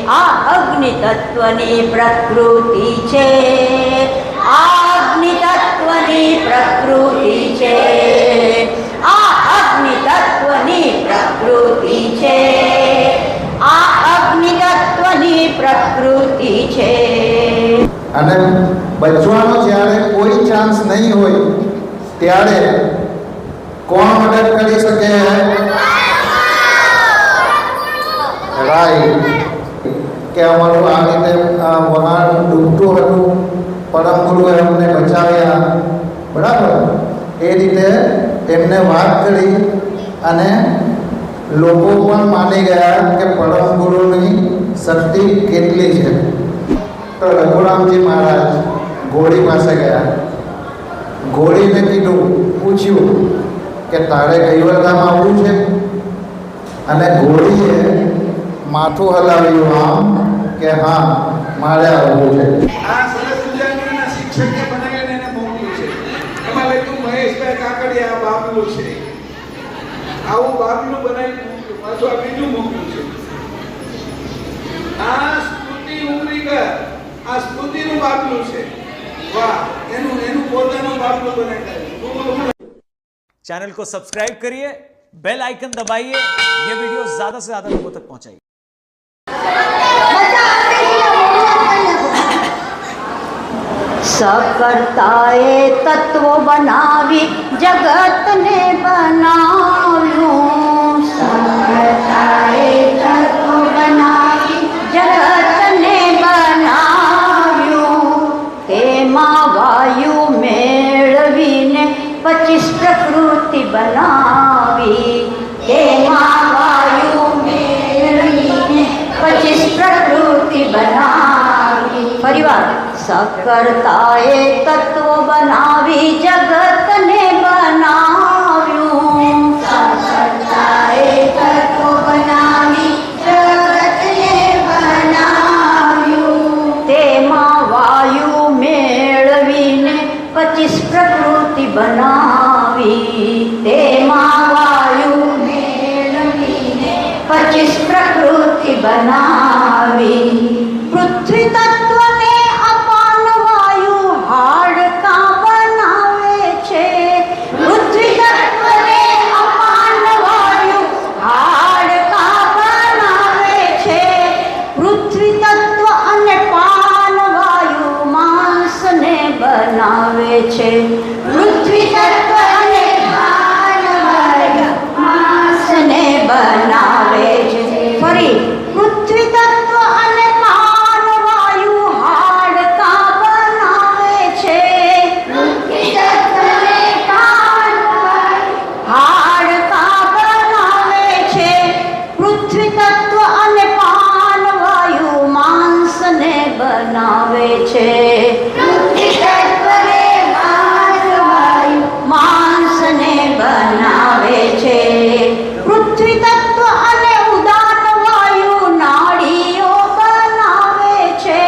આ અગ્નિ તત્વની પ્રકૃતિ છે, આ અગ્નિ તત્વની પ્રકૃતિ છે, આ અગ્નિ તત્વની પ્રકૃતિ છે, આ અગ્નિ તત્વની પ્રકૃતિ છે. અને બચવાનો જ્યારે કોઈ ચાન્સ નહીં હોય ત્યારે કોણ મદદ કરી શકે? રાઈટ. કે અમારું આ રીતે વહાણ ડૂબતું હતું, પરમ ગુરુએ અમને બચાવ્યા, બરાબર. એ રીતે એમને વાત કરી અને લોકો પણ માની ગયા કે પરમ ગુરુની શક્તિ કેટલી છે. તો રઘુરામજી મહારાજ ઘોડી પાસે ગયા, ઘોડીને કીધું, પૂછ્યું કે તારે કૈવલધામ આવવું છે? અને ઘોડીએ માથું હલાવ્યું આમ કે હા મારે આવવું છે. આ સરસ મજાના શિક્ષકને બનાવીને એને મોકલ્યું છે. એમાં લખ્યું મહેશભાઈ કાકડિયા બાબલું છે. આવું બાબલું બનાવી મોકલ્યું, પાછું આ બીજું મોકલ્યું છે. આ સ્તુતિ ઉમરીગર, આ સ્તુતિનું બાબલું છે. વાહ, એનું પોતાનું બાબલું બનાવી. चैनल को सब्सक्राइब करिए, बेल आइकन दबाइए, ये वीडियो ज्यादा से ज्यादा लोगों तक पहुंचाइए. सकर्ताए तत्व बनावी जगतने बनाव्યું, सकर्ताए तत्व बनावी जगतने बनाવ્યું, તેમાં વાયુ મેળવીને 25 પ્રકૃતિ બનાવી, તેમાં વાયુ મેળવીને 25 પ્રકૃતિ બનાવી. ફરીવાર, सकर्ताए तत्व बनावी जगतने बनाव्યું, सकर्ताए तत्व बनावी जगतने બનાવ્યું, તેમાં વાયુ મેળવીને 25 પ્રકૃતિ બનાવી, તેમાં વાયુ મેળવીને 25 પ્રકૃતિ બનાવી. પૃથ્વી તત્વને અપાન વાયુ હાડકાં બનાવે છે, પૃથ્વી તત્વને અપાન વાયુ હાડકાં બનાવે છે, પૃથ્વી તત્વ અને પાન વાયુ માંસને બનાવે છે, પૃથ્વી તત્વ અને પાન વાયુ માંસને બનાવે છે. ફરી, પૃથ્વી તત્વ અને પાન વાયુ હાડકાં બનાવે છે, પૃથ્વી તત્વ અને પાન વાયુ હાડકાં બનાવે છે, પૃથ્વી તત્વ અને પાન વાયુ માંસને બનાવે છે, પૃથ્વી તત્વ અને પાન વાયુ માંસને બનાવે છે, પૃથ્વી તત્વ અને ઉદાન વાયુ નાડીઓ બનાવે છે,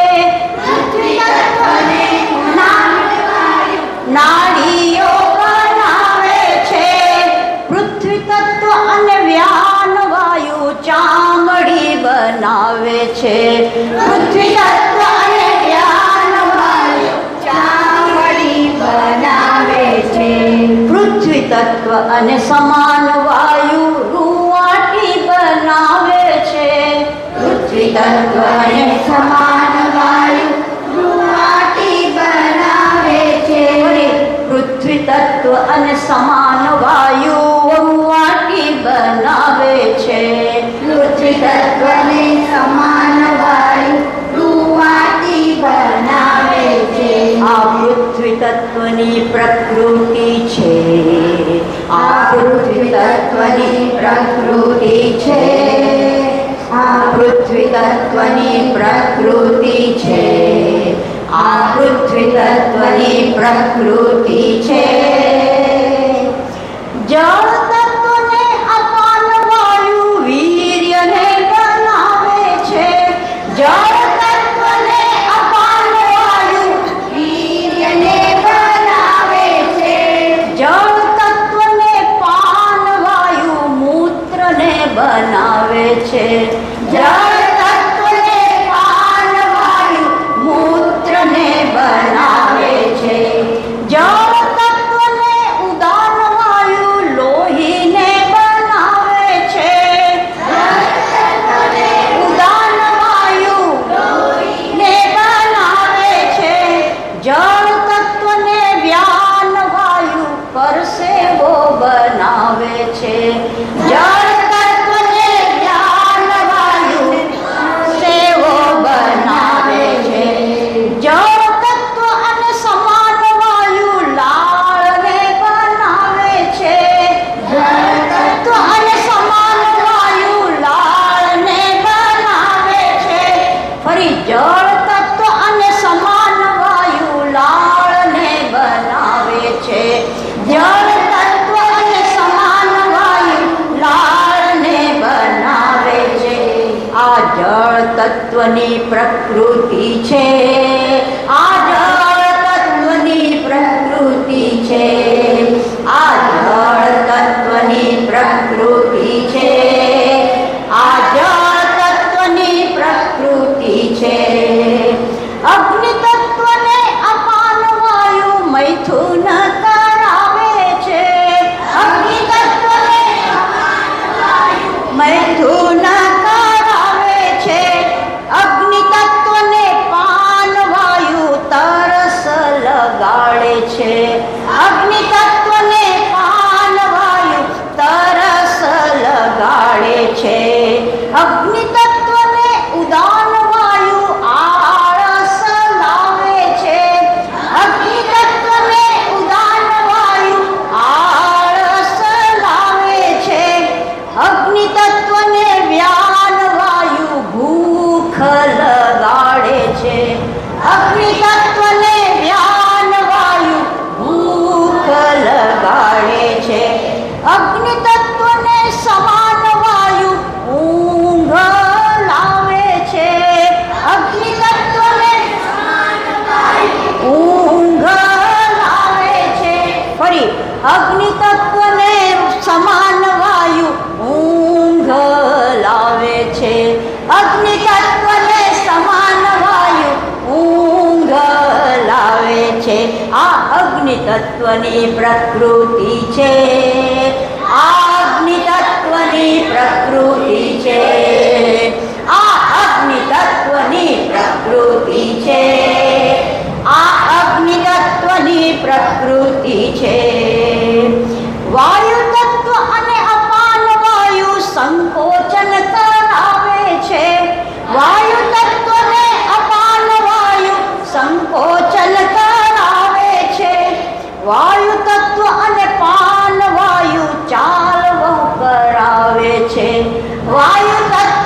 પૃથ્વી તત્વ અને ઉદાન વાયુ નાડીઓ બનાવે છે, પૃથ્વી તત્વ અને વ્યાન વાયુ ચામડી બનાવે છે, પૃથ્વી તત્વ અને વ્યાન વાયુ ચામડી બનાવે છે, પૃથ્વી તત્વ અને સમાન વાયુ રૂવાટી બનાવે છે, પૃથ્વી તત્વ અને સમાન વાયુ રૂવાટી બનાવે છે, પૃથ્વી તત્વ અને સમાન વાયુ રૂવાટી બનાવે છે, પૃથ્વી તત્વ અને સમાન વાયુ રૂવાટી બનાવે છે. આ પૃથ્વી તત્વની પ્રકૃતિ છે, આ પૃથ્વી તત્વની પ્રકૃતિ છે, આ પૃથ્વી તત્વની પ્રકૃતિ છે, આ પૃથ્વી તત્વની પ્રકૃતિ છે. જળ તત્વને અપાન વાયુ વીર્યને બનાવે છે, જળ તત્વને અપાન વાયુ વીર્યને બનાવે છે, જળ તત્વને પાન વાયુ મૂત્રને બનાવે છે, જળ તત્વને ફરી જળ તત્વ અને સમાન વાયુ લાળને બનાવે છે. જળ તત્વ અને સમાન વાયુ લાળને બનાવે છે. આ જળ તત્વની પ્રકૃતિ છે. આ જળ તત્વની પ્રકૃતિ છે. આ જળ તત્વની પ્રકૃતિ છે. આ જળ તત્વની પ્રકૃતિ છે. અગ્નિ તત્વને અપાન વાયુ મૈથુન કરાવે છે. અગ્નિ તત્વને મૈથુન કરાવે છે. અગ્નિ તત્વને પાન વાયુ તરસ લગાડે છે. અગ્નિ તત્વને પાન વાયુ તરસ લગાડે છે. અગ્નિ તત્વને ઉદાન વાયુ આળસ લાવે છે. અગ્નિ તત્વને ઉદાન વાયુ આળસ લાવે છે. અગ્નિ તત્વને વ્યાન વાયુ ભૂખ લગાડે છે. અગ્નિ તત્વને વ્યાન વાયુ ભૂખ લગાડે છે. અગ્નિ તત્વને સમાન વાયુ ઊંઘ લાવે છે. અગ્નિ તત્વને ઊંઘ લાવે છે. ફરી અગ્નિ તત્વને સમાન વાયુ ઊંઘ લાવે છે. અગ્નિ તત્વને સમાન વાયુ ઊંઘ લાવે છે. આ અગ્નિ તત્વની પ્રકૃતિ છે. આ અગ્નિ તત્વની પ્રકૃતિ છે. આ અગ્નિ તત્વની પ્રકૃતિ છે. આ અગ્નિ તત્વની પ્રકૃતિ છે. વાયુ તત્વ અને અપાન વાયુ સંકોચન કરાવે છે. વાયુ તત્વને અપાન વાયુ સંકોચન કરાવે છે. વાયુ તત્વ અને પાન વાયુ ચાલવું કરાવે છે. વાયુ તત્વ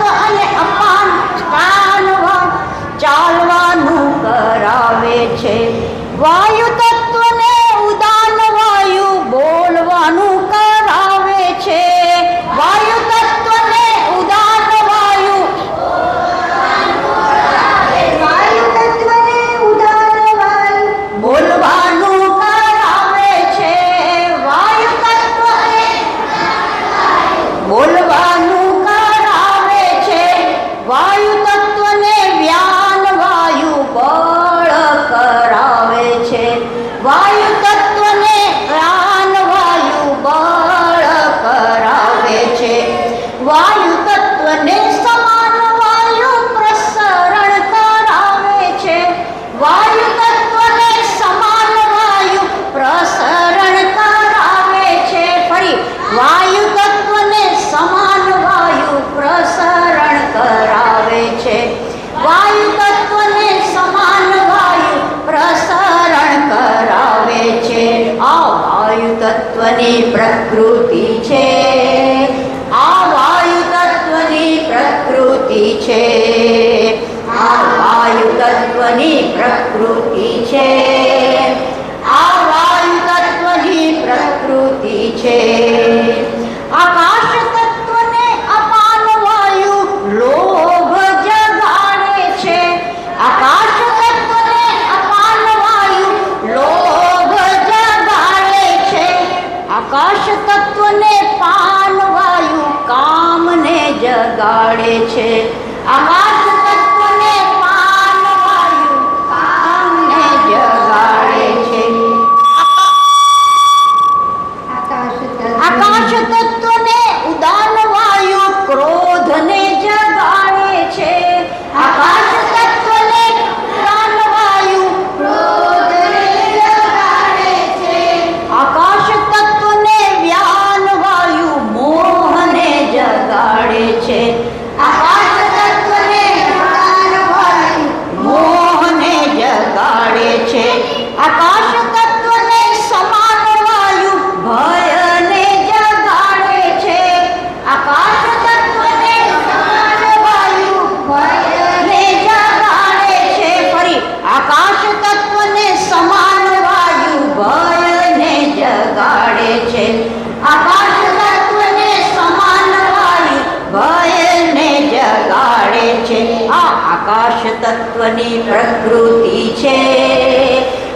આકાશ તત્વની પ્રકૃતિ છે,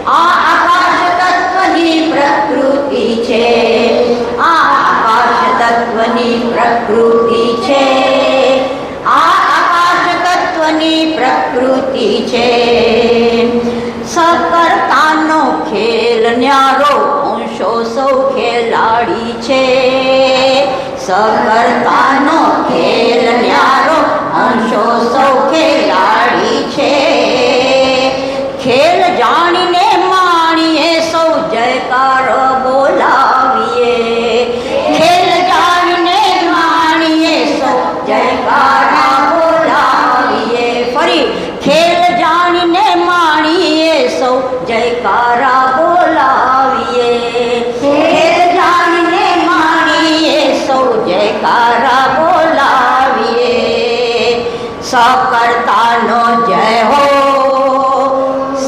આ આકાશ તત્વની પ્રકૃતિ છે, આ આકાશ તત્વની પ્રકૃતિ છે, આ આકાશ તત્વની પ્રકૃતિ છે. સકર્તાનો ખેલ ન્યારો અંશો સૌ ખેલાડી છે, સકર્તાનો ખેલ ન્યારો અંશો સૌ ખેલાડી છે. ખેલ જાણીને માણીએ સૌ જયકાર બોલાવીએ, ખેલ જાણીને માણીએ સૌ જયકાર બોલાવીએ. ફરી ખેલ જાણીને માણીએ સૌ જયકારા બોલાવીએ, ખેલ જાણીને માણીએ સૌ જયકારા બોલાવીએ. સકર્તાનો જય હો,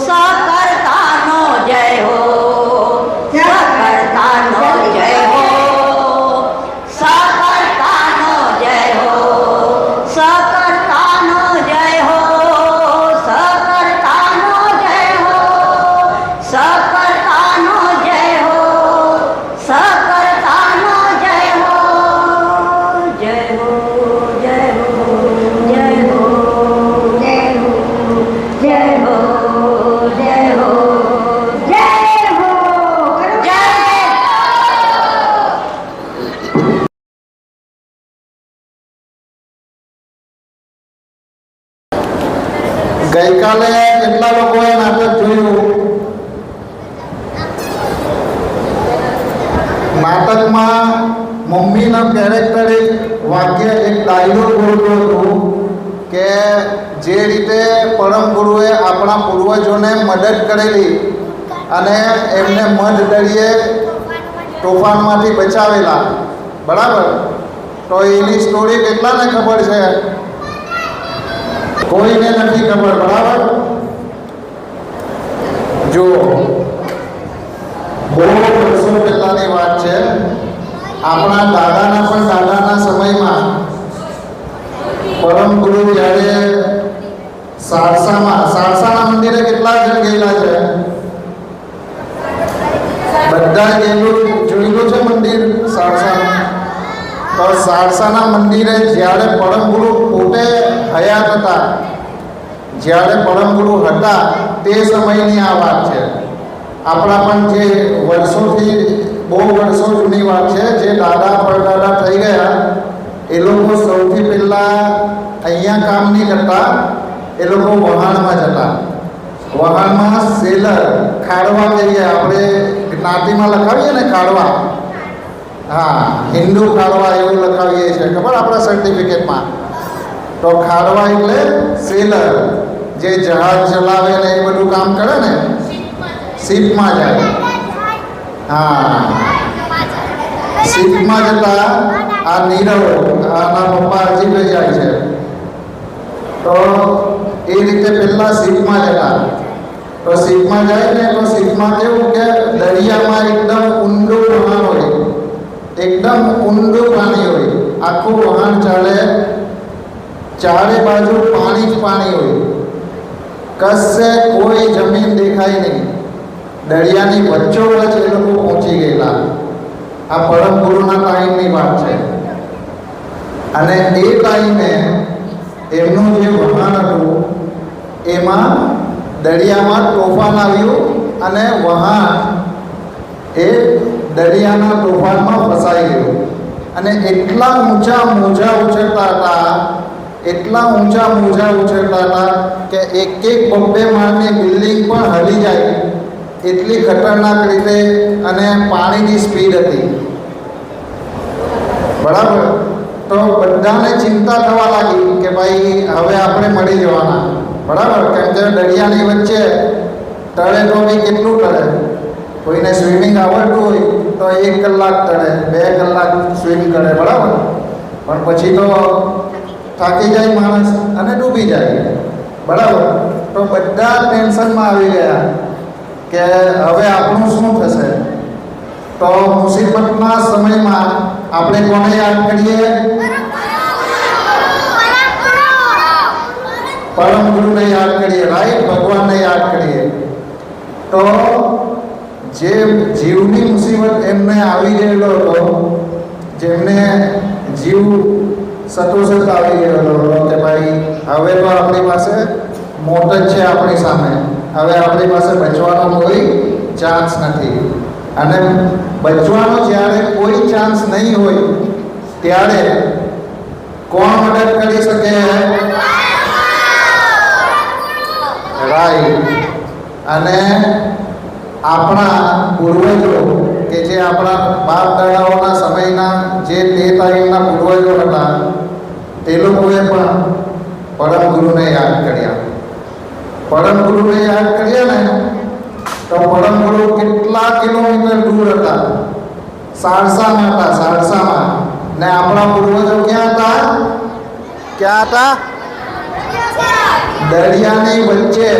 સકર્તાનો જય હો, સકર્તાનો જય હો, સકર્તાનો જય હો, સકર્તાનો જય હો, સકર્તાનો જય હો, સકર્તાનો જય હો, સકર્તાનો જય હો. જય હો, જય હો, જય હો, જય હો, જય હો, જય હો, જય હો, જય. ગઈકાલે કેટલા લોકોએ નાટક જોયું? નાટકમાં મમ્મીના કેરેક્ટરે વાક્ય એક ડાયલોગ બોલતું હતું કે જે રીતે પરમ ગુરુએ આપણા પૂર્વજોને મદદ કરેલી અને એમને મધ દરિયે તોફાનમાંથી બચાવેલા, બરાબર? તો એની સ્ટોરી કેટલાને ખબર છે? કોઈને નથી ખબર, બરાબર? જો બહુ વર્ષો પહેલાની વાત છે. આપણા દાદાના પણ દાદાના સમયમાં પરમ ગુરુ જ્યારે સારસાના મંદિરે કેટલા જણ ગયેલા છે? બધા જોયેલું છે મંદિર સારસાનું. તો સારસાના મંદિરે જ્યારે પરમ ગુરુ પોતે હયાત હતા, જ્યારે પરમ ગુરુ હતા તે સમયની આ વાત છે. આપણા પણ જે વર્ષોથી બહુ વર્ષો જૂની વાત છે, જે દાદા પરદાદા થઈ ગયા એ લોકો સૌથી પહેલાં અહીંયા કામ નહીં કરતા, એ લોકો વહાણમાં જતા. વહાણમાં સેલર, ખાડવા કહીએ આપણે જ્ઞાતિમાં લખાવીએ ને ખાડવા, હા હિન્દુ ખાડવા એવું લખાવીએ છીએ, ખબર આપણા સર્ટિફિકેટમાં. તો ખાડવા એટલે સેલર, જે જહાજ ચલાવે ને એ બધું કામ કરે ને, શિપમાં જાય. હા, શિપમાં જતા આ નીરવ, આના પપ્પા હજી જાય છે. તો એ રીતે પહેલાં શિપમાં જતા. તો શિપમાં જાય ને તો શિપમાં કેવું કે દરિયામાં એકદમ ઊંડું વહાણ હોય, એકદમ ઊંડું પાણી હોય, આખું વહાણ ચાલે, ચારે બાજુ પાણી જ પાણી હોય, કશે કોઈ જમીન દેખાય નહીં. દરિયાની વચ્ચોવચ્ચ એ લોકો પહોંચી ગયેલા. આ પરમ ગુરુના ટાઈમની વાત છે. અને એ ટાઈમે એમનું જે વહાણ હતું એમાં દરિયામાં તોફાન આવ્યું અને વહાણ એ દરિયાના તોફાનમાં ફસાઈ ગયું. અને એટલા ઊંચા મોજા ઉછળતા હતા, એટલા ઊંચા મોજા ઉછળતા હતા કે એક બબ્બે માળની બિલ્ડિંગ પણ હલી જાય એટલી ખતરનાક રીતે અને પાણીની સ્પીડ હતી, બરાબર? તો બધાને ચિંતા થવા લાગી કે ભાઈ હવે આપણે મળી જવાના, બરાબર? કેમ કે દરિયાની વચ્ચે તળે તો બી કેટલું તળે? કોઈને સ્વિમિંગ આવડતું હોય તો 1 કલાક તળે, 2 કલાક સ્વિમ કરે, બરાબર? પણ પછી તો થાકી જાય માણસ અને ડૂબી જાય, બરાબર? તો બધા ટેન્શનમાં આવી ગયા કે હવે આપણું શું થશે. તો મુસીબતના સમયમાં આપણે કોને યાદ કરીએ? પરમ ગુરુને યાદ કરીએ, રાઈટ, ભગવાનને યાદ કરીએ. તો જે જીવની મુસીબત એમને આવી ગયેલો હતો, જેમને જીવ સતોષત આવી ગયેલો હતો કે ભાઈ હવે તો આપણી પાસે મોત જ છે આપણી સામે, હવે આપણી પાસે બચવાનો કોઈ ચાન્સ નથી. અને બચવાનો જ્યારે કોઈ ચાન્સ નહીં હોય ત્યારે કોણ મદદ કરી શકે? રાઈટ. અને આપણા પૂર્વજો કે જે આપણા બાપ દાદાઓના સમયના જે તે ટાઈમના પૂર્વજો હતા તે લોકોએ પણ પરમ ગુરુને યાદ કર્યા. પરમ ગુરુને યાદ કરીએ ને તો પરમ ગુરુ કેટલા કિલોમીટર દૂર હતા? સારસામાં હતા, સારસામાં. ને આપણા પૂર્વજો ક્યાં હતા? ક્યાં હતા? દરિયાની વચ્ચે,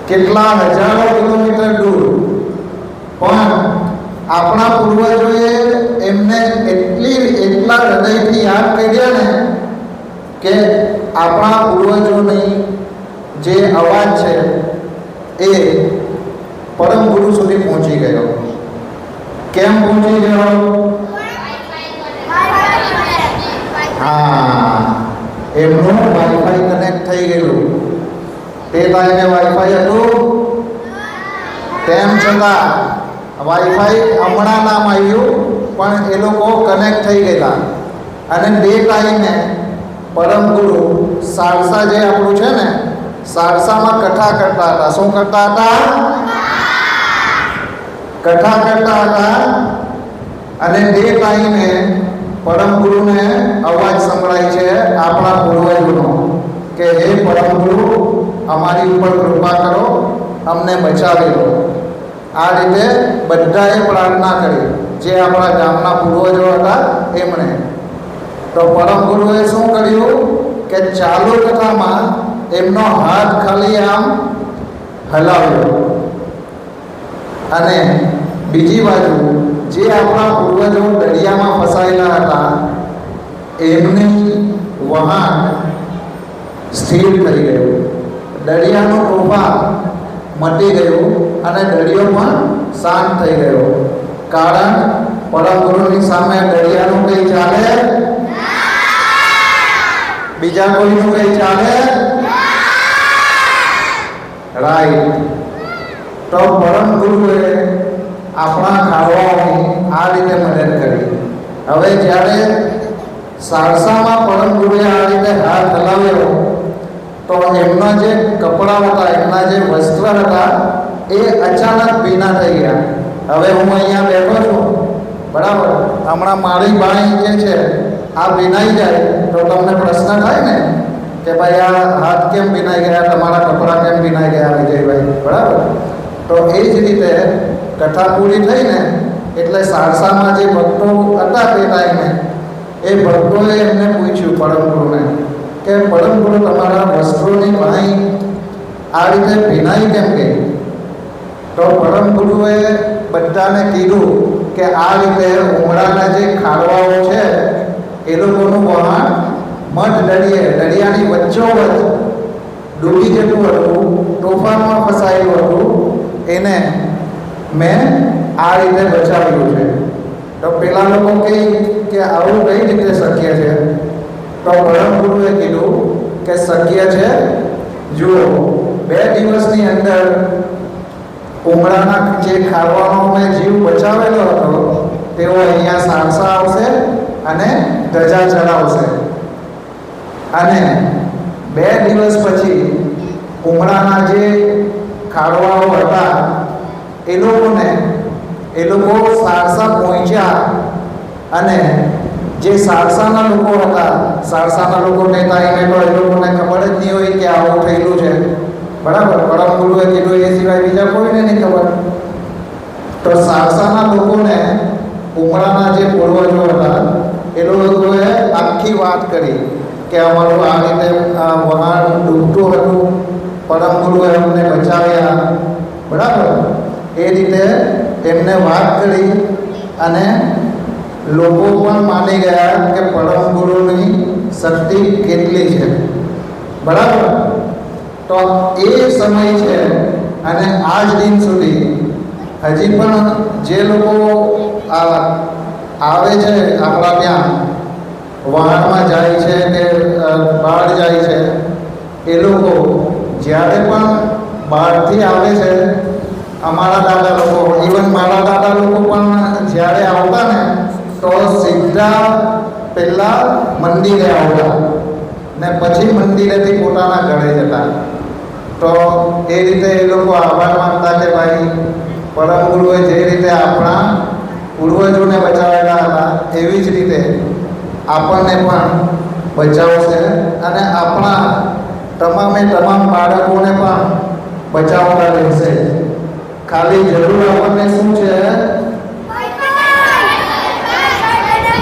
કેટલા હજારો કિલોમીટર દૂર. પણ આપણા પૂર્વજોએ એમને એટલા હૃદયથી યાદ કર્યા ને કે આપણા પૂર્વજોની જે અવાજ છે એ પરમ ગુરુ સુધી પહોંચી ગયો. કેમ પહોંચી ગયો? હા, એમનું વાઈફાઈ કનેક્ટ થઈ ગયેલું. તે ટાઈમે વાઈફાઈ હતું, તેમ છતાં વાઈફાઈ હમણાં નામ આવ્યું પણ એ લોકો કનેક્ટ થઈ ગયેલા. અને તે ટાઈમે પરમ ગુરુ સારસા જે આપણું છે ને, સારસામાં કથા કરતા હતા. શું કરતા હતા? કથા કરતા હતા. અને તે ટાઈમે પરમ ગુરુને અવાજ સંભળાય છે આપણા પૂર્વજોનો કે હે પરમ ગુરુ, અમારી ઉપર કૃપા કરો, અમને બચાવી લો. આ રીતે બધાએ પ્રાર્થના કરી, જે આપણા ગામના પૂર્વજો હતા એમણે. તો પરમ ગુરુએ શું કર્યું કે ચાલુ કથામાં એમનો હાથ ખાલી આમ હલાવ્યો. અને બીજી બાજુ જે આપણા પૂર્વજો દરિયામાં ફસાયેલા હતા એમની વહાણ સ્થિર થઈ ગયું. દરિયાનું તોફાન મટી ગયું અને દરિયો પણ શાંત થઈ ગયો. કારણ પરમ ગુરુની સામે દરિયાનું કંઈ ચાલે? બીજા કોઈનું કંઈ ચાલે? રાઈટ. તો પરમ ગુરુએ આપણા ખાવાઓની આ રીતે મદદ કરી. હવે જ્યારે સારસામાં પરમ ગુરુએ આ રીતે હાથ હલાવ્યો તો એમના જે કપડાં હતા, એમના જે વસ્ત્ર હતા એ અચાનક ભીના થઈ ગયા. હવે હું અહીંયા બેઠો છું, બરાબર, હમણાં મારી બાઈ જે છે આ ભીનાઈ જાય તો તમને પ્રશ્ન થાય ને કે ભાઈ આ હાથ કેમ ભીનાઈ ગયા, તમારા કપડાં કેમ ભીનાઈ ગયા વિજયભાઈ, બરાબર. તો એ જ રીતે કથા પૂરી થઈ ને એટલે સારસામાં જે ભક્તો હતા તે ટાઈમે એ ભક્તોએ એમને પૂછ્યું પરમ ગુરુને કે પરમ ગુરુ, તમારા વસ્ત્રોની વાહી આ રીતે ભીનાઈ કેમ ગઈ? તો પરમ ગુરુએ બધાને કીધું કે આ રીતે ઉમરાના જે ખાડવાઓ છે એ લોકોનું વહાણ મધ દરિયાની વચ્ચોવચ ડૂબી જતું હતું, તોફાનમાં ફસાયેલું હતું, એને મેં આ રીતે બચાવ્યું છે. તો પેલા લોકો કહે કે આવું કઈ રીતે શક્ય છે? તો પરમ ગુરુએ કીધું કે શક્ય છે. જુઓ, 2 દિવસની અંદર ઉમરાના જે ખાડવાનો મેં જીવ બચાવેલો હતો તેઓ અહીંયા સારસા આવશે અને ધજા ચડાવશે. અને 2 દિવસ પછી ઉમરાના જે ખાડવાઓ હતા એ લોકો સારસા પહોંચ્યા. અને જે સારસાના લોકો હતા, સારસાના લોકો કહેતા એને તો એ લોકોને ખબર જ નહીં હોય કે આવું થયેલું છે, બરાબર. પરમ ગુરુએ કીધું એ સિવાય બીજા કોઈને નહીં ખબર. તો સારસાના લોકોને ઉમરાના જે પૂર્વજો હતા એ લોકોએ આખી વાત કરી કે અમારું આ રીતે વહાણ ડૂબતું હતું, પરમ ગુરુએ અમને બચાવ્યા, બરાબર. એ રીતે એમને વાત કરી અને લોકો પણ માની ગયા કે પરમ ગુરુની શક્તિ કેટલી છે, બરાબર. તો એ સમય છે અને આજ દિન સુધી હજી પણ જે લોકો આવે છે આપણા ત્યાં વહાણમાં જાય છે કે બહાર જાય છે, એ લોકો જ્યારે પણ બહારથી આવે છે, અમારા દાદા લોકો, ઇવન મારા દાદા લોકો પણ જ્યારે આવતા ને તો સીધા પહેલાં મંદિરે આવતા ને પછી મંદિરેથી પોતાના ઘરે જતા. તો એ રીતે એ લોકો આભાર માનતા કે ભાઈ પરમ ગુરુએ જે રીતે આપણા પૂર્વજોને બચાવેલા હતા એવી જ રીતે આપણને પણ બચાવશે અને આપણા તમામે તમામ બાળકોને પણ બચાવતા રહેશે. ખાલી જરૂર આપણને શું છે?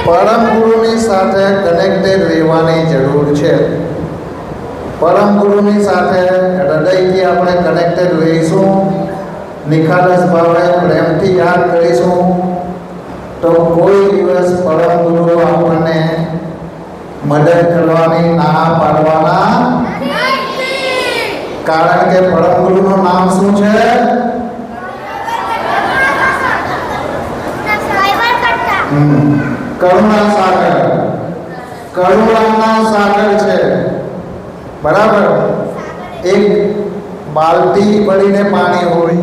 પરમ ગુરુની સાથે કનેક્ટેડ રહેવાની જરૂર છે. પરમ ગુરુની સાથે હૃદયથી આપણે કનેક્ટેડ રહીશું, નિખાલસ ભાવે પ્રેમથી યાદ કરીશું, તો કોઈ દિવસ પરમ ગુરુ આપણને મદદ કરવાની ના પાડવાના. કારણ કે પરમ ગુરુનું નામ શું છે? કરુણા સાગર. કરુણાના સાગર છે. બરાબર. એક બાલટી ભરીને પાણી હોય,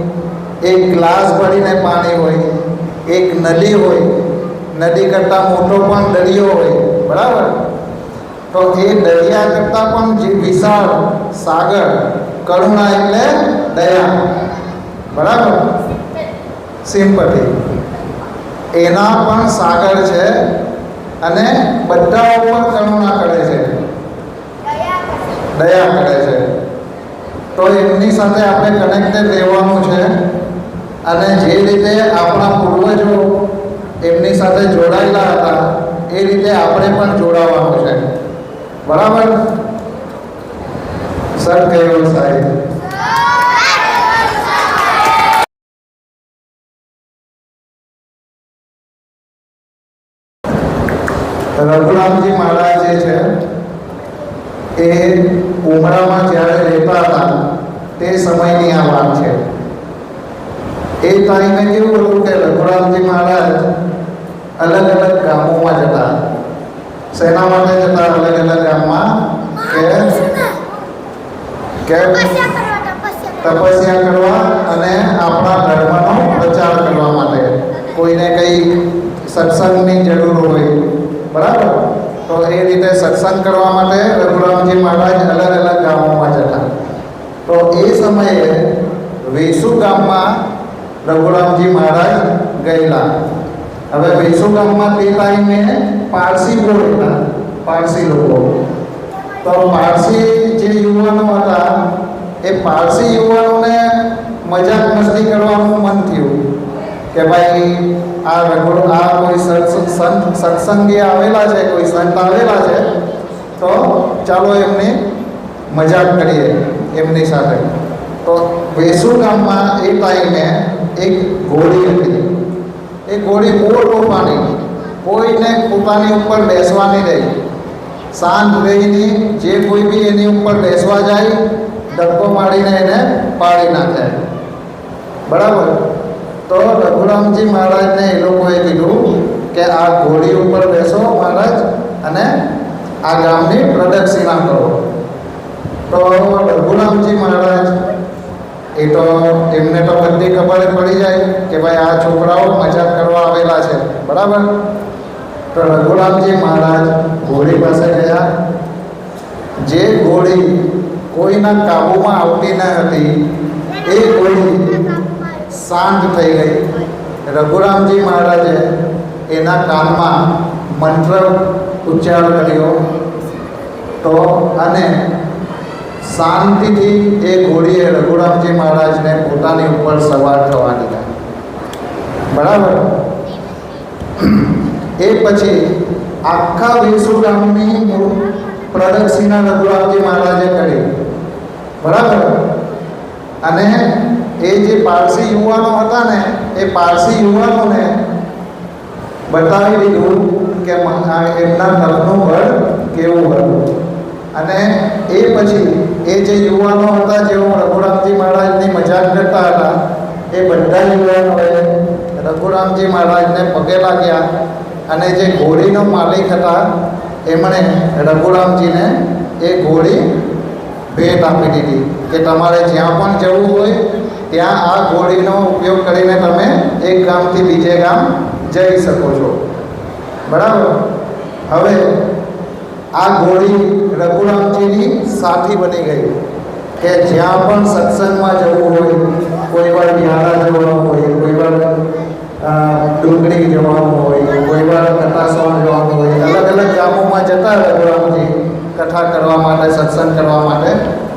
એક ગ્લાસ ભરીને પાણી હોય, એક નદી હોય, નદી કરતાં મોટો પણ દરિયો હોય. બરાબર. તો એ દરિયા કરતાં પણ જે વિશાળ સાગર, કરુણા એટલે દયા. બરાબર. સિમ્પથી એના પણ સાગર છે અને બધા ઉપર કરુણા કરે છે, દયા કરે છે. તો એમની સાથે આપણે કનેક્ટેડ રહેવાનું છે અને જે રીતે આપણા પૂર્વજો એમની સાથે જોડાયેલા હતા એ રીતે આપણે પણ જોડાવાનું છે. બરાબર. સર કહેવું સાહેબ. રઘુરામજી મહારાજ જે છે એ ઉમરામાં જ્યારે રહેતા હતા તે સમયની આ વાત છે. એ ટાઈમે કેવું હતું કે રઘુરામજી મહારાજ અલગ અલગ ગામોમાં જતા. શેના માટે જતા અલગ અલગ ગામમાં? કે તપસ્યા કરવા અને આપણા ધર્મનો પ્રચાર કરવા માટે. કોઈને કંઈ સત્સંગની જરૂર હોય, બરાબર, તો એ રીતે સત્સંગ કરવા માટે રઘુરામજી મહારાજ અલગ અલગ ગામોમાં જતા. તો એ સમયે વેસુ ગામમાં રઘુરામજી મહારાજ ગયેલા. હવે વેસુ ગામમાં તે ટાઈમે પારસી લોકો હતા, પારસી લોકો. તો પારસી જે યુવાનો હતા એ પારસી યુવાનોને મજાક મસ્તી કરવાનું મન થયું કે ભાઈ આ કોઈ સત્સંગી આવેલા છે, કોઈ સંત આવેલા છે, તો ચાલો એમની મજાક કરીએ એમની સાથે. તો વેસુ ગામમાં એ ટાઈમે એક ઘોડી હતી. એ ઘોડી બહુ તોફાની, કોઈને પોતાની ઉપર બેસવાની નહીં, શાંત રહીને જે કોઈ બી એની ઉપર બેસવા જાય ધક્કો મારીને એને પાડી નાખે. બરાબર. તો રઘુરામજી મહારાજને એ લોકોએ કીધું કે આ ઘોડી ઉપર બેસો મહારાજ અને આ ગામની પ્રદક્ષિણા કરો. તો રઘુરામજી મહારાજ એ તો એમને તો બધી ખબર પડી જાય કે ભાઈ આ છોકરાઓ મજાક કરવા આવેલા છે. બરાબર. તો રઘુરામજી મહારાજ ઘોડી પાસે ગયા. જે ઘોડી કોઈના કાબૂમાં આવતી ન હતી એ ઘોડી શાંત થઈ ગઈ. રઘુરામજી મહારાજે એના કાનમાં મંત્ર ઉચ્ચાર કર્યો તો અને શાંતિથી એ ઘોડીએ રઘુરામજી મહારાજને પોતાની ઉપર સવાર થવા દીધા. બરાબર. એ પછી આખા વેસુ ગામની પ્રદક્ષિણા રઘુરામજી મહારાજે કરી. બરાબર. અને એ જે પારસી યુવાનો હતા ને એ પારસી યુવાનોને બતાવી દીધું કે એમના નખનું બળ કેવું હતું. અને એ પછી એ જે યુવાનો હતા જેઓ રઘુરામજી મહારાજની મજાક કરતા હતા એ બધા યુવાનોએ રઘુરામજી મહારાજને પગે લાગ્યા અને જે ઘોડીનો માલિક હતા એમણે રઘુરામજીને એ ઘોડી ભેટ આપી દીધી કે તમારે જ્યાં પણ જવું હોય ત્યાં આ ઘોડીનો ઉપયોગ કરીને તમે એક ગામથી બીજે ગામ જઈ શકો છો. બરાબર. હવે આ ઘોડી રઘુરામજીની સાથી બની ગઈ કે જ્યાં પણ સત્સંગમાં જવું હોય, કોઈ વાર બિહારા જવાનું હોય, કોઈ વાર ડુંગળી જવાનું હોય, કોઈ વાર કથાસણ જવાનું હોય, અલગ અલગ ગામોમાં જતા રઘુરામજી કથા કરવા માટે, સત્સંગ કરવા માટે,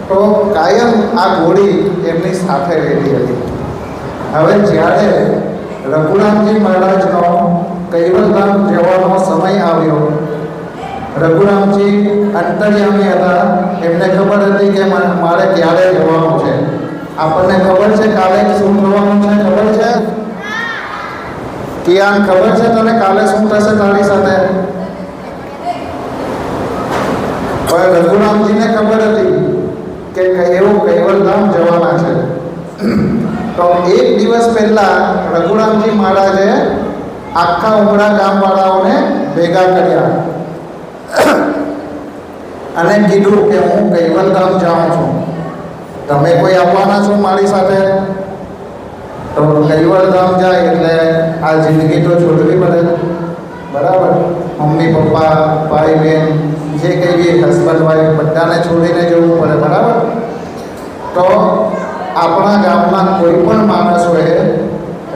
તો કાયમ આ ઘોડી એમની સાથે રહેતી હતી. હવે જ્યારે રઘુરામજી મહારાજનો કૈવલધામ જવાનો સમય આવ્યો, રઘુરામજી અંતર્યામી હતા, એમને ખબર હતી કે મારે ક્યારે જવાનું છે. આપણને ખબર છે કાલે શું થવાનું છે? ખબર છે કિયાન? ખબર છે તને કાલે શું થશે તારી સાથે? પણ રઘુરામજીને ખબર હતી કે એવું કૈવલધામ જવાના છે. તો એક દિવસ પહેલા રઘુરામજી મહારાજે આખા ઉમરા ગામવાળાઓને ભેગા કર્યા અને કીધું કે હું કૈવલધામ જાઉં છું, તમે કોઈ આવવાના છો મારી સાથે? તો કૈવલધામ જાય એટલે આ જિંદગી તો છોડવી પડે. બરાબર. મમ્મી પપ્પા, ભાઈ બહેન, જે કંઈ હસબન્ડ વાઈફ બધાને છોડીને જવું પડે. બરાબર. તો આપણા ગામના કોઈ પણ માણસોએ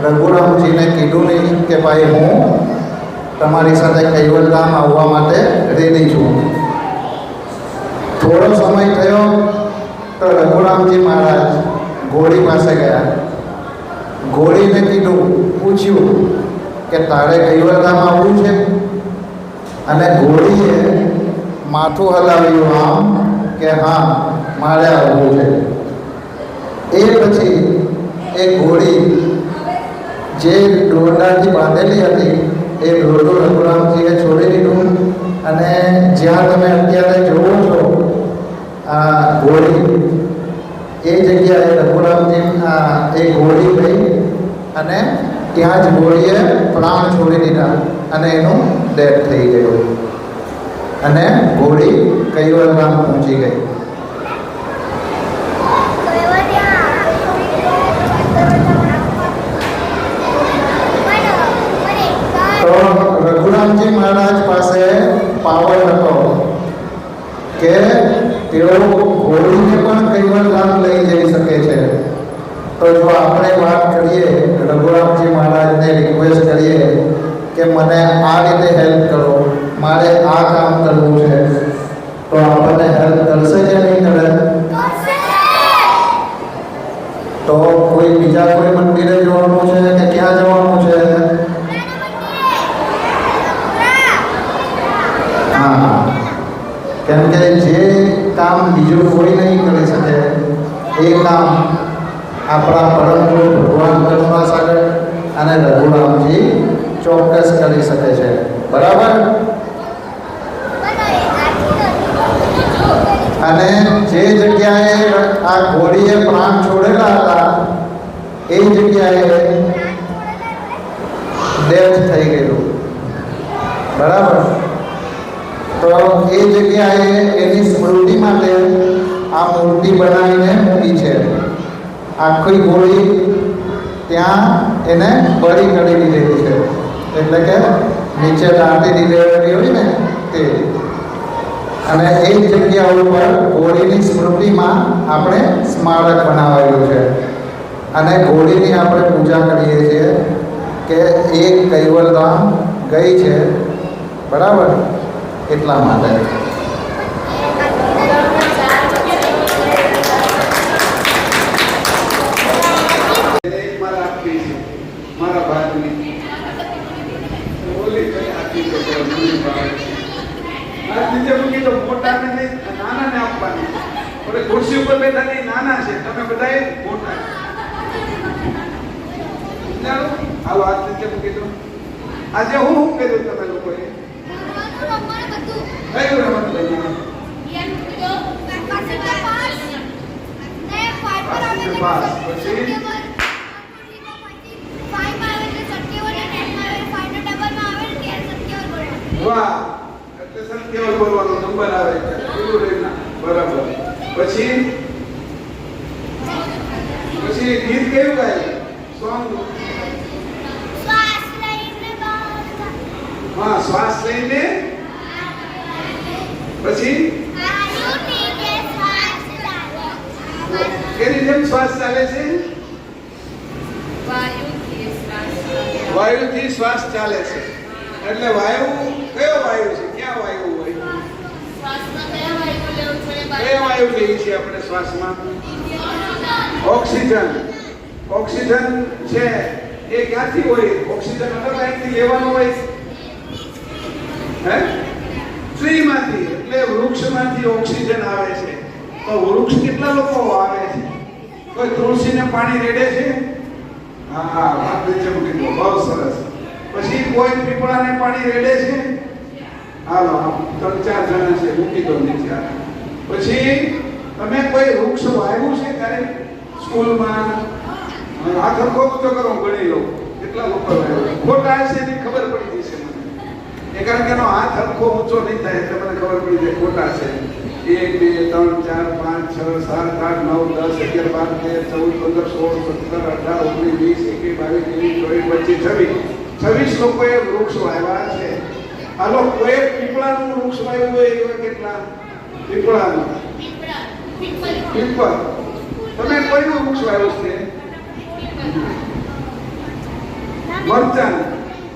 રઘુરામજીને કીધું નહીં કે ભાઈ હું તમારી સાથે કૈવલધામ આવવા માટે રેડી છું. થોડો સમય થયો તો રઘુરામજી મહારાજ ઘોડી પાસે ગયા. ઘોડીને કીધું, પૂછ્યું કે તારે કૈવલધામ આવવું છે? અને ઘોડીએ માથું હલાવ્યું આમ કે હા મારે આવવું છે. એ પછી એ ઘોડી જે દોરડાથી બાંધેલી હતી એ દોરડું રઘુરામજીએ છોડી દીધું અને જ્યાં તમે અત્યારે જોવો છો આ ઘોડી, એ જગ્યાએ રઘુરામજી એ ઘોડી ગઈ અને ત્યાં જ ઘોડીએ પ્રાણ છોડી દીધા અને એનું ડેથ થઈ ગયું અને ઘોડી કૈવલધામ પહોંચી ગઈ. તો રઘુરામજી મહારાજ પાસે પાવર હતો કે તેઓ ઘોડીને પણ કૈવલધામ લઈ જઈ શકે છે. તો જો આપણે વાત કરીએ, રઘુરામજી મહારાજને રિક્વેસ્ટ કરીએ કે મને આ રીતે હેલ્પ કરો, મારે આ કામ કરવું છે, તો આપણને હેલ્પ કરશે કે નહીં કરે? તો કોઈ બીજા કોઈ મંદિરે જવાનું છે કે ક્યાં જવાનું છે? હા, કેમ કે જે કામ બીજું કોઈ નહીં કરી શકે એ કામ આપણા પરમ ગુરુ ભગવાન કરુણાસાગર અને રઘુરામજી ચોક્કસ કરી શકે છે. બરાબર. અને જે જગ્યાએ આ ઘોડીએ પ્રાણ છોડેલા હતા એ જગ્યાએ ડેથ થઈ ગયેલું. બરાબર. તો એ જગ્યાએ એની સ્મૃતિ માટે આ મૂર્તિ બનાવીને મૂકી છે. આખી ઘોડી ત્યાં એને બળી કરી દીધેલી છે, એટલે કે નીચે દાંતી દીધેલી હોય ને તે. અને એ જગ્યા ઉપર ઘોડીની સ્મૃતિમાં આપણે સ્મારક બનાવેલું છે અને ઘોડીની આપણે પૂજા કરીએ છીએ કે એ કૈવલધામ ગઈ છે. બરાબર. એટલા માટે મારા ભાગની ઓલી આપી તો મોટાને નહીં નાનાને આપવાની. હવે ખુરશી ઉપર બેઠા નહીં, નાના છે, તમે બધા મોટા. હાલો હાથ નીચે મૂકી દો. આજે હું કર્યું તમે લોકોએ? કયું રમત લઈ? વાહ, એટલે સંખ્યાઓ બોલવાનો નંબર આવે છે પેલું લઈને બરાબર. પછી ગીત કેવું ગાય? સોંગ. હા, શ્વાસ લઈને પછી કેની જેમ શ્વાસ ચાલે છે? વાયુથી શ્વાસ ચાલે છે. એટલે વાયુ કયો વાયુ છે? ક્યાં વાયુ હોય? કયા વાયુ લઈએ છીએ આપણે શ્વાસમાં? ઓક્સિજન. ઓક્સિજન છે એ ક્યાંથી હોય? ઓક્સિજન અલગ લાઈનથી લેવાનું હોય હે? ટ્રીમાંથી, એટલે વૃક્ષમાંથી ઓક્સિજન આવે છે. તો વૃક્ષ કેટલા લોકો આવે છે? કોઈ તુલસીને પાણી રેડે છે? હા, વાત નીચે મૂકી દો, બહુ સરસ. પછી કોઈ પીપળાને પાણી રેડે છે? હાલો, 3-4 જણા છે, મૂકી દો નીચે. પછી તમે કોઈ વૃક્ષ વાવ્યું છે ત્યારે સ્કૂલમાં? હાથ હરખો ઊંચો કરો, ગણી લો કેટલા લોકો વાવ્યા. ખોટા હશે એની ખબર પડી જશે મને. એ કારણ કે એનો હાથ હરખો ઊંચો નહીં થાય એટલે મને ખબર પડી જાય ખોટા છે. 1 2 3 4 5 6 7 8 9 10 11 12 13 14 15 16 17 18 19 20 21 22 26 લોકોએ વૃક્ષ વાવ્યા છે. હાલો, કોઈ પીપળાનું વૃક્ષ વાવ્યું હોય એવા કેટલા? પીપળાનું પીપળ. તમે કોઈનું વૃક્ષ વાવ્યું છે? મરચાં.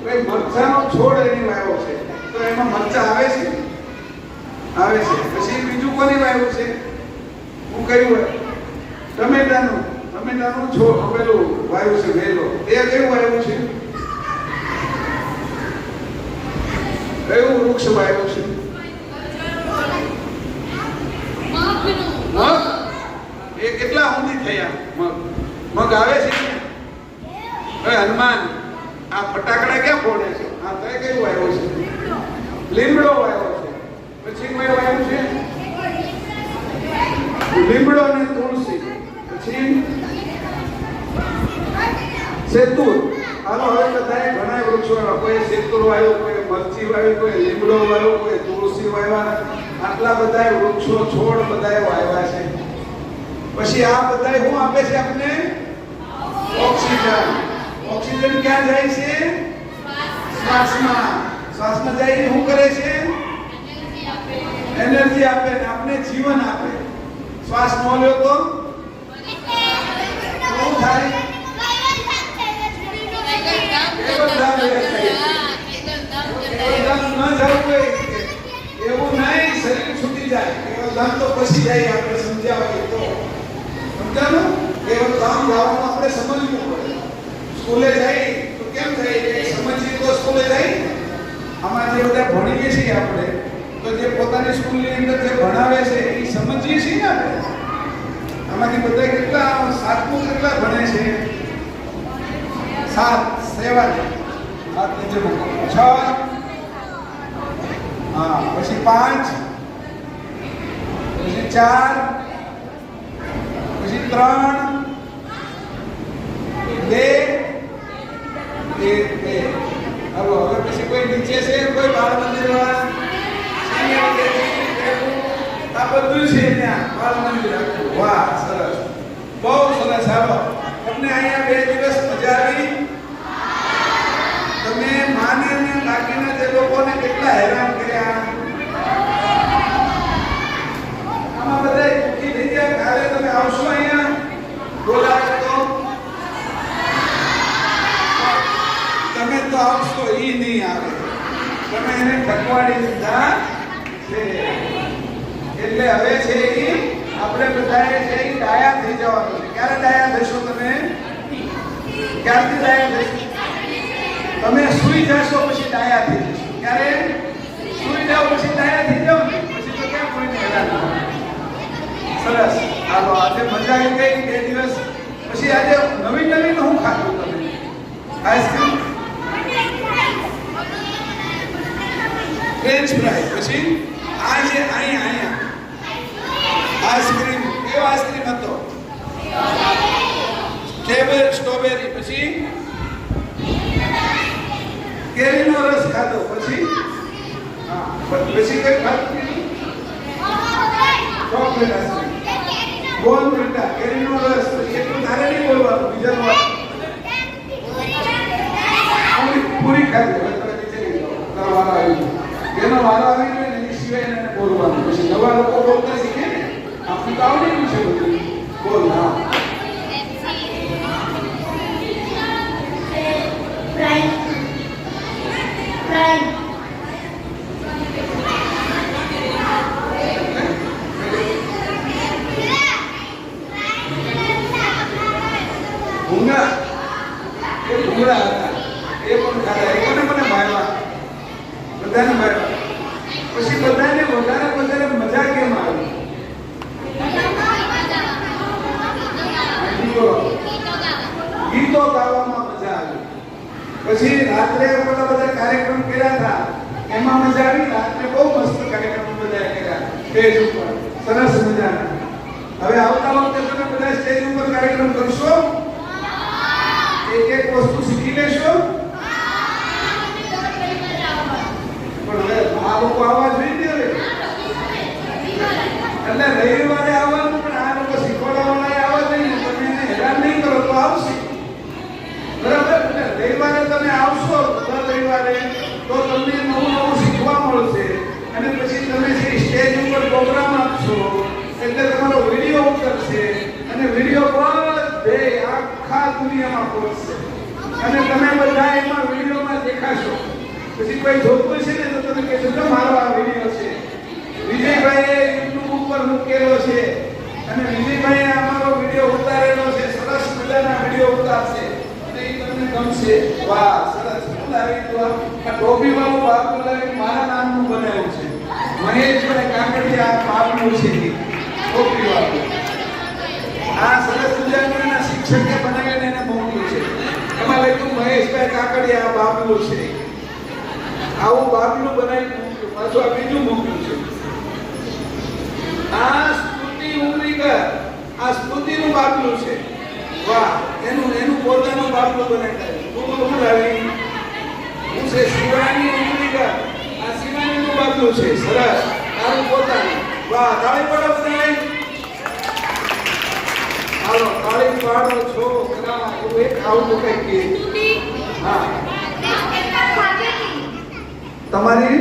કોઈ મરચાંનો છોડ એની વાવ્યો છે તો એમાં મરચાં આવે છે? આવે છે. પછી બીજું કોની વાવ્યું છે? હું કહ્યું ટમેટાનું છોડ પેલું વાવ્યું છે વેલો. એ કેવું વાવ્યું છે? કયું વૃક્ષ વાવ્યું છે? મગ. એ કેટલા ઊંધી થયા મગ? મગ આવે છે ને? હવે હનુમાન આ ફટાકડા ક્યાં ફોડે છે? આ તો કયું વાવ્યું છે? લીમડો વાવ્યો છે. પછી કોઈ વાવ્યું છે? લીમડો અને તુલસી. પછી સેતુર. હાલો, હવે બધાએ ઘણા વૃક્ષો વાવ્યા. કોઈ સેતુર વાવ્યું, કોઈ મરચી વાવી, કોઈ લીમડો વાવ્યો, કોઈ તુલસી વાવ્યા. આટલા બધા વૃક્ષો છોડ બધાએ વાવ્યા છે. પછી આ બધાએ શું આપે છે આપણને? ઓક્સિજન. ઓક્સિજન ક્યાં જાય છે? શ્વાસમાં. શ્વાસમાં જઈને શું કરે છે? એનર્જી આપે ને આપણે જીવન આપે. શ્વાસ ન લ્યો તો શું થાય? એવું નહીં, શરીર છૂટી જાય. કેવલધામ તો પછી જાય. આપણે સમજ્યા હોય તો સમજાનું. કેવલધામ જવાનું આપણે સમજવું પડે. સ્કૂલે જાય તો કેમ જાય? સમજીએ તો સ્કૂલે જાય. આમાં જે બધા ભણીએ છીએ આપણે, તો જે પોતાની સ્કૂલની અંદર જે ભણાવે છે એ સમજીએ છીએ ને આપણે. આમાંથી બધા કેટલા સાતમું કેટલા ભણે છે? 7 7 હાથ નીચે મૂકો. 6 હા, પછી 5 પછી 4 પછી 3 2 1 2. હાલો, હવે પછી કોઈ નીચે છે? કોઈ બાળ મંદિર વાળા? આ બધું છે ત્યાં બાળ મંદિર આખું. વાહ, સરસ, બહુ સરસ. હાલો, તમને અહીંયા 2 દિવસ મજા આવી? તમે માને ને બાકીના જે લોકોને કેટલા હેરાન કર્યા? આમાં બધા દુઃખી થઈ ગયા. કાલે તમે આવશો અહીંયા બોલાવે તો? તમે તો આવશો, ઈ નહીં આવે. તમે એને ઠકવાડી દીધા છે. એટલે હવે છે એ આપણે બધાએ છે એ ડાયા થઈ જવાનું છે. ક્યારે ડાયા થશો તમે? ક્યારથી ડાયા થશો? તમે સૂઈ જશો પછી ડાયા થઈ જશો. ક્યારે સૂઈ જાઓ પછી ડાયા થઈ જાઓ ને પછી તો ક્યાં કોઈને હેરાન ન થાય. સરસ. હાલો, આજે મજા આવી ગઈ. 2 દિવસ પછી આજે નવીન શું ખાધું તમે? Ice cream, French fry. પછી આજે અહીંયા આઈસ્ક્રીમ કેવો આઈસ્ક્રીમ હતો? સ્ટ્રોબેરી. પછી કેરીનો રસ ખાધો. પછી હા પછી કઈ ખાધું? Chocolate ice cream. બોર્નવિટા, કેરીનો રસ. પછી એટલું તારે નહીં બોલવાનું, બીજાનું વાત. પૂરી ખાધી. હવે તમે નીચે વારો આવી ગયો. જેનો વારો આવી ગયો ને એની સિવાય એને બોલવાનું. પછી નવા લોકો બોલતા શીખે ને, આપણે તો આવડી ગયું છે બધું. બોલ. હા ભૂંગળા એ ભૂંગળા હતા, એ પણ ખાધા. એ કોને મને માર્યા? બધાને માર્યા. પછી બધાને વધારે મજા કેમ આવી? ગીતો ગાવામાં મજા આવી. પછી રાત્રે બધા કાર્યક્રમ કર્યા હતા, એમાં મજા આવી. રાત્રે બહુ મસ્ત કાર્યક્રમ બધા કર્યા સ્ટેજ ઉપર, સરસ મજાના. હવે આવતા વખતે તમે બધા સ્ટેજ ઉપર કાર્યક્રમ કરશો? એક વસ્તુ શીખી લેશો? પણ હવે આ લોકો આવવા જોઈએ હવે. એટલે રવિવારે આવવાનું, પણ આ લોકો શીખવાડવાવાળા આવવા જોઈએ. તમે એને હેરાન નહીં કરો તો આવશે. બરાબર? એટલે રવિવારે તમે આવશો, દર રવિવારે, તો તમને નવું શીખવા મળશે. અને પછી તમે જે સ્ટેજ ઉપર પ્રોગ્રામ આપશો એટલે તમારો વિડીયો ઉતરશે, અને વિડીયો બધે આખા દુનિયામાં પહોંચશે, અને તમે બધા એમાં વિડીયોમાં દેખાશો. પછી કોઈ જોતું છે ને તો તમે કહેશો કે મારો આ વિડીયો છે, વિજયભાઈએ યુટ્યુબ ઉપર મૂકેલો છે, અને વિજયભાઈએ અમારો વિડીયો ઉતારેલો છે. સરસ મજાના વિડીયો ઉતારશે અને એ તમને ગમશે. વાહ સરસ. હું લાવી તો આ ટોપી વાળું બાબુ લાવી મારા નામનું બનાવ્યું છે. મહેશભાઈ કાકડિયા બાબુનું છે ટોપી વાળું. આ સરસ મજાનું એના શિક્ષકે બનાવીને એને મોકલ્યું છે. એમાં લખ્યું મહેશભાઈ કાકડિયા બાબલું છે. આવું બાબલું બનાવી મોકલ્યું. પાછું આ બીજું મોકલ્યું છે. આ સ્તુતિ ઉમરીકર, આ સ્તુતિનું બાબલું છે. વાહ. એનું પોતાનું બાબલું બનાવ્યું. હું લાવી હું છે શિવાની ઉમરીકર. આ શિવાનીનું બાબલું છે. સરસ. તારું પોતાનું. વાહ. તાળી પાડો બધા. હાલો તાળી પાડો છોકરા. એવું એક આવું કઈ કે હા તમારી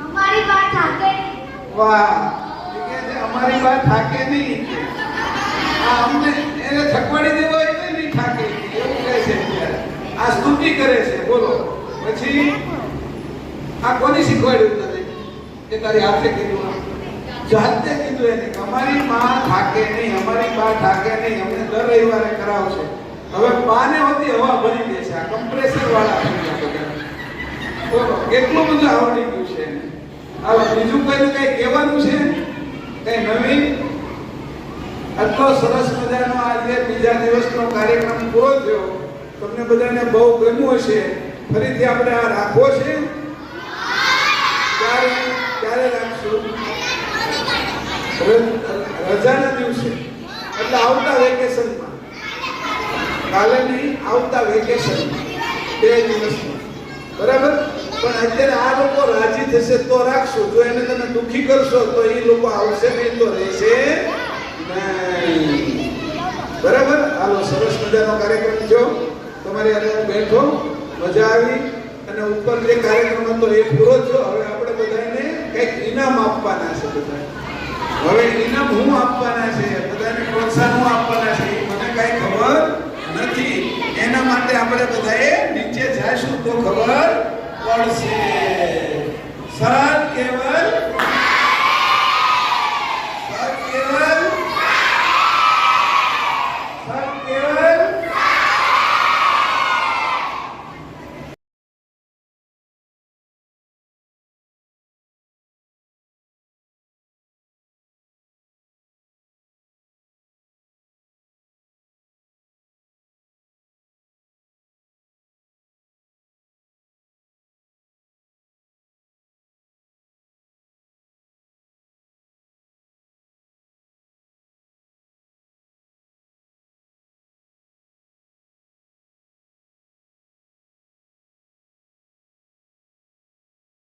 અમારી વાત થાકે. વાહ. કે છે અમારી વાત થાકે નહીં. આ અમને એને થકવાડી દેવો એટલે નહીં થાકે એવું કહે છે. આ સ્તુતિ કરે છે. બોલો. પછી આ કોની શીખવાડ્યું તને? કે તારી હાથે કીધું? જાતે કીધું એને. અમારી માં થાકે નહીં, અમારી બા થાકે નહીં. અમને દર રવિવારે કરાવશે. હવે બાને હોતી હવા ભરી દે છે. આ કમ્પ્રેસર વાળા થઈ ગયા બધા. બોલો કેટલું બધું આવડી ગયું છે. હવે બીજું કઈ કહેવાનું છે? કઈ નવીન? આટલો સરસ મજાનો આજે બીજા દિવસનો કાર્યક્રમ પૂરો થયો. તમને બધાને બહુ ગમ્યું હશે. ફરીથી આપણે આ રાખવો છે. ક્યારે રાખશું? રજાના દિવસે, એટલે આવતા વેકેશનમાં. કાલે નહીં, આવતા વેકેશનમાં 2 દિવસમાં. બરાબર? પણ અત્યારે આ લોકો રાજી થશે તો રાખશું. જો એને તમે દુખી કરશો તો એ લોકો આવશે નહીં, તો રહેશે નહીં. બરાબર? હાલો સરસ મજાનો કાર્યક્રમ થયો. તમારી હારે હું બેઠો, મજા આવી. અને ઉપર જે કાર્યક્રમ હતો એ પૂરો થયો. હવે આપણે બધાને કંઈક ઇનામ આપવાના છે. બધા હવે ઇનામ હું આપવાના છે, બધાને પ્રોત્સાહન આપવાના છે, મને કઈ ખબર નથી. એના માટે આપણે બધાએ નીચે જઈશું તો ખબર પડશે.